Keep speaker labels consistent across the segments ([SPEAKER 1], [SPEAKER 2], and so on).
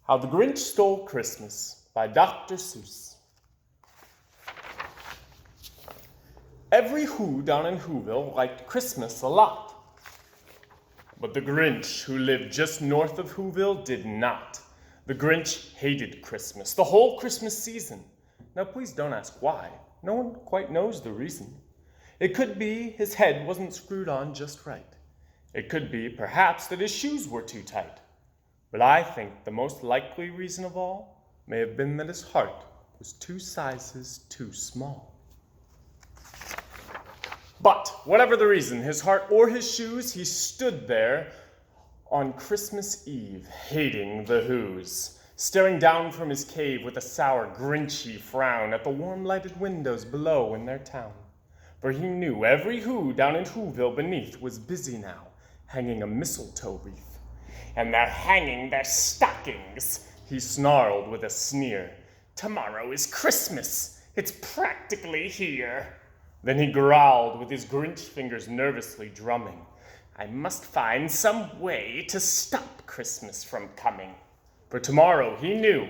[SPEAKER 1] How the Grinch Stole Christmas by Dr. Seuss. Every Who down in Whoville liked Christmas a lot. But the Grinch, who lived just north of Whoville, did not. The Grinch hated Christmas, the whole Christmas season. Now please don't ask why. No one quite knows the reason. It could be his head wasn't screwed on just right. It could be, perhaps, that his shoes were too tight. But I think the most likely reason of all may have been that his heart was 2 sizes too small. But whatever the reason, his heart or his shoes, he stood there on Christmas Eve, hating the Whos, staring down from his cave with a sour, Grinchy frown at the warm-lighted windows below in their town. For he knew every Who down in Whoville beneath was busy now, hanging a mistletoe wreath. And they're hanging their stockings, he snarled with a sneer. Tomorrow is Christmas. It's practically here. Then he growled with his Grinch fingers nervously drumming. I must find some way to stop Christmas from coming. For tomorrow, he knew,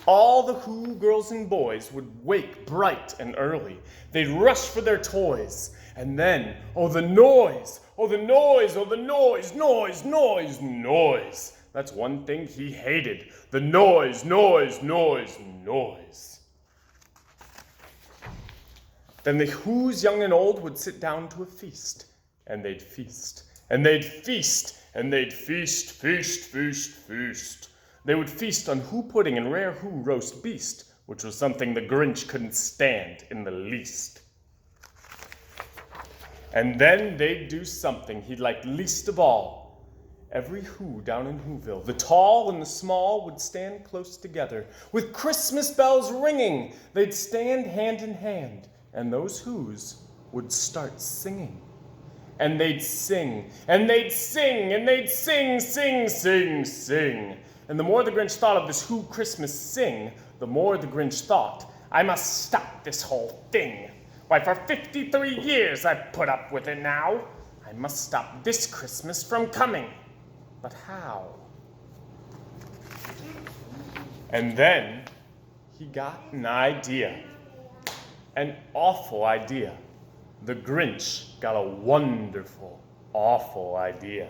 [SPEAKER 1] all the Who girls and boys would wake bright and early. They'd rush for their toys. And then, oh the noise, oh the noise, oh the noise, noise, noise, noise. That's one thing he hated. The noise, noise, noise, noise. Then the Whos young and old would sit down to a feast. And they'd feast, and they'd feast, and they'd feast, feast, feast, feast. They would feast on Who pudding and rare Who roast beast, which was something the Grinch couldn't stand in the least. And then they'd do something he liked least of all. Every Who down in Whoville, the tall and the small, would stand close together. With Christmas bells ringing, they'd stand hand in hand, and those Whos would start singing. And they'd sing, and they'd sing, and they'd sing, sing, sing, sing. And the more the Grinch thought of this Who Christmas sing, the more the Grinch thought, I must stop this whole thing. Why, for 53 years I've put up with it now. I must stop this Christmas from coming. But how? And then he got an idea. An awful idea. The Grinch got a wonderful, awful idea.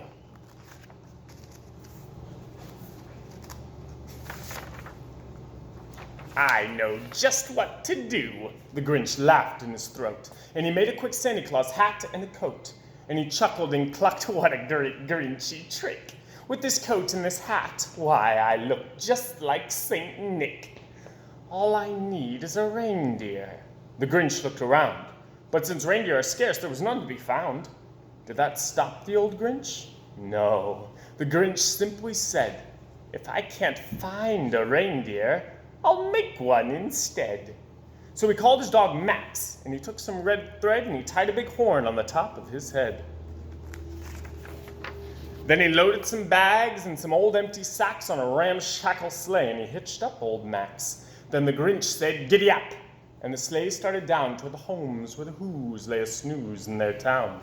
[SPEAKER 1] I know just what to do. The Grinch laughed in his throat, and he made a quick Santa Claus hat and a coat. And he chuckled and clucked, what a great Grinchy trick. With this coat and this hat, why, I look just like Saint Nick. All I need is a reindeer. The Grinch looked around, but since reindeer are scarce, there was none to be found. Did that stop the old Grinch? No. The Grinch simply said, if I can't find a reindeer, I'll make one instead. So he called his dog Max, and he took some red thread and he tied a big horn on the top of his head. Then he loaded some bags and some old empty sacks on a ramshackle sleigh, and he hitched up old Max. Then the Grinch said, giddy up, and the sleigh started down toward the homes where the Whos lay a snooze in their town.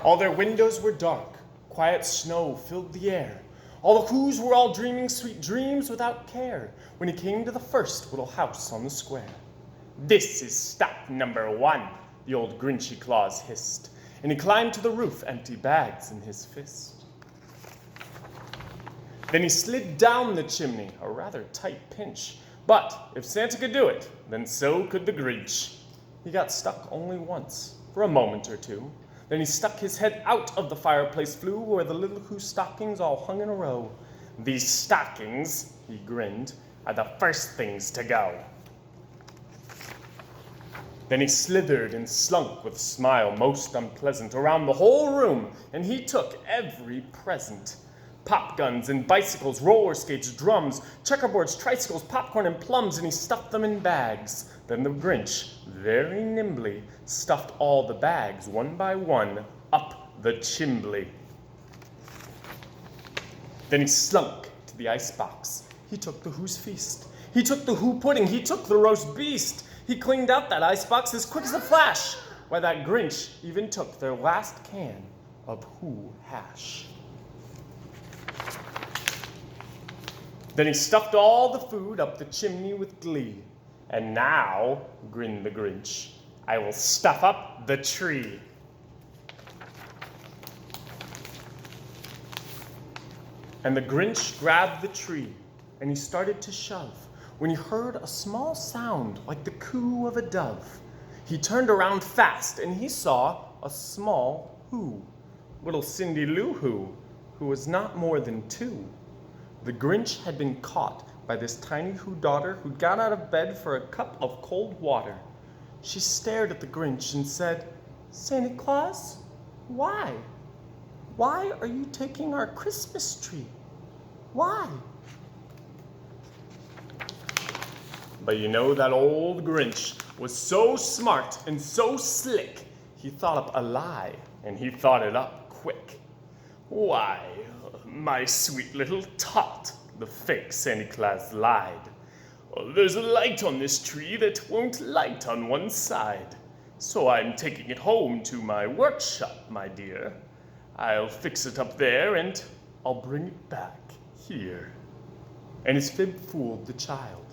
[SPEAKER 1] All their windows were dark, quiet snow filled the air. All the Whos were all dreaming sweet dreams without care when he came to the first little house on the square. This is stop number 1, the old Grinchy Claus hissed, and he climbed to the roof, empty bags in his fist. Then he slid down the chimney, a rather tight pinch, but if Santa could do it, then so could the Grinch. He got stuck only once, for a moment or two. Then he stuck his head out of the fireplace flue where the little Who stockings all hung in a row. These stockings, he grinned, are the first things to go. Then he slithered and slunk with a smile most unpleasant around the whole room, and he took every present. Pop guns and bicycles, roller skates, drums, checkerboards, tricycles, popcorn and plums, and he stuffed them in bags. Then the Grinch, very nimbly, stuffed all the bags, one by one, up the chimbley. Then he slunk to the icebox. He took the Who's feast. He took the Who pudding. He took the roast beast. He cleaned out that icebox as quick as a flash. why that Grinch even took their last can of Who hash. Then he stuffed all the food up the chimney with glee. And now, grinned the Grinch, I will stuff up the tree. And the Grinch grabbed the tree, and he started to shove, when he heard a small sound like the coo of a dove. He turned around fast, and he saw a small Who, little Cindy Lou who was not more than 2. The Grinch had been caught by this tiny Who daughter who got out of bed for a cup of cold water. She stared at the Grinch and said, "Santa Claus, why? Why are you taking our Christmas tree? Why?" But you know that old Grinch was so smart and so slick, he thought up a lie, and he thought it up quick. "Why, my sweet little tot," the fake Santa Claus lied. "There's a light on this tree that won't light on one side. So I'm taking it home to my workshop, my dear. I'll fix it up there and I'll bring it back here." And his fib fooled the child.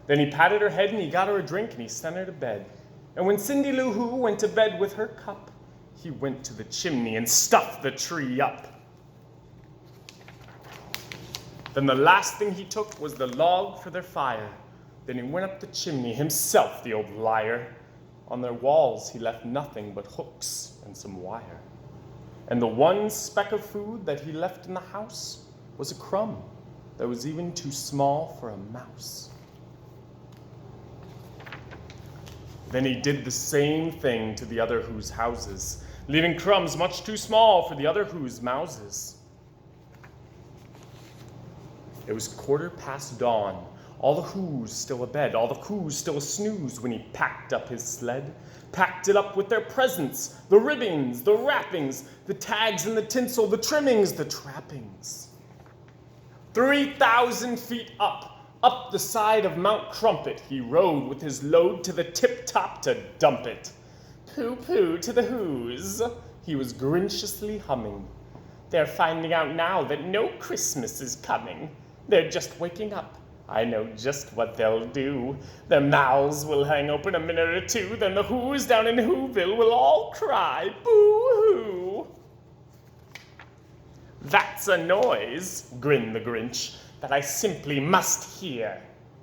[SPEAKER 1] Then he patted her head and he got her a drink and he sent her to bed. And when Cindy Lou Who went to bed with her cup, he went to the chimney and stuffed the tree up. Then the last thing he took was the log for their fire. Then he went up the chimney himself, the old liar. On their walls he left nothing but hooks and some wire. And the one speck of food that he left in the house was a crumb that was even too small for a mouse. Then he did the same thing to the other Who's houses, leaving crumbs much too small for the other Who's mouses. It was 15:15 dawn, all the Who's still abed, all the Who's still a-snooze when he packed up his sled, packed it up with their presents, the ribbons, the wrappings, the tags and the tinsel, the trimmings, the trappings. 3,000 feet up the side of Mount Crumpet, he rode with his load to the tip-top to dump it. "Pooh-pooh to the Who's," he was Grinchiously humming. "They're finding out now that no Christmas is coming. They're just waking up. I know just what they'll do. Their mouths will hang open a minute or two, then the Who's down in Whoville will all cry, boo-hoo." "That's a noise," grinned the Grinch, "that I simply must hear."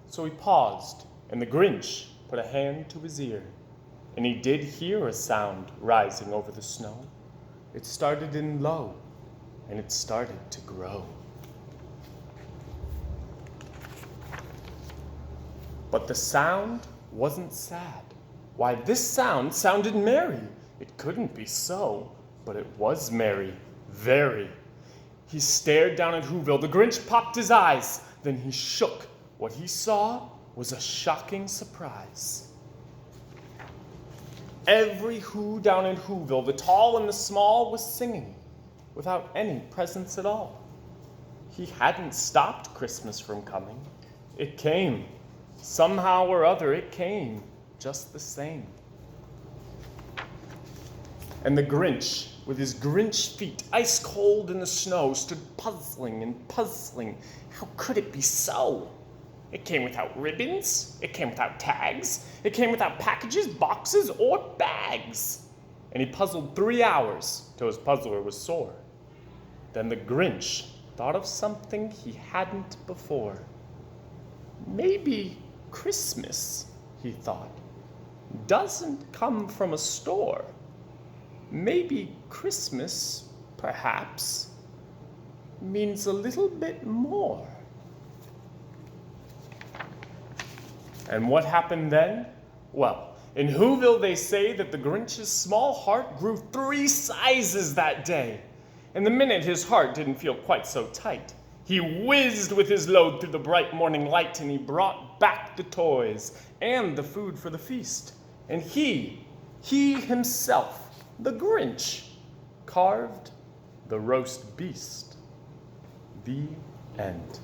[SPEAKER 1] So he paused, and the Grinch put a hand to his ear, and he did hear a sound rising over the snow. It started in low, and it started to grow. But the sound wasn't sad. Why, this sound sounded merry. It couldn't be so, but it was merry, very. He stared down at Whoville. The Grinch popped his eyes. Then he shook. What he saw was a shocking surprise. Every Who down in Whoville, the tall and the small, was singing without any presents at all. He hadn't stopped Christmas from coming. It came. Somehow or other, it came just the same. And the Grinch, with his Grinch feet ice cold in the snow, stood puzzling and puzzling. How could it be so? It came without ribbons. It came without tags. It came without packages, boxes, or bags. And he puzzled 3 hours till his puzzler was sore. Then the Grinch thought of something he hadn't before. Maybe Christmas, he thought, doesn't come from a store. Maybe Christmas, perhaps, means a little bit more. And what happened then? Well, in Whoville they say that the Grinch's small heart grew 3 sizes that day. And the minute his heart didn't feel quite so tight, he whizzed with his load through the bright morning light, and he brought back the toys and the food for the feast. And he himself, the Grinch, carved the roast beast. The end.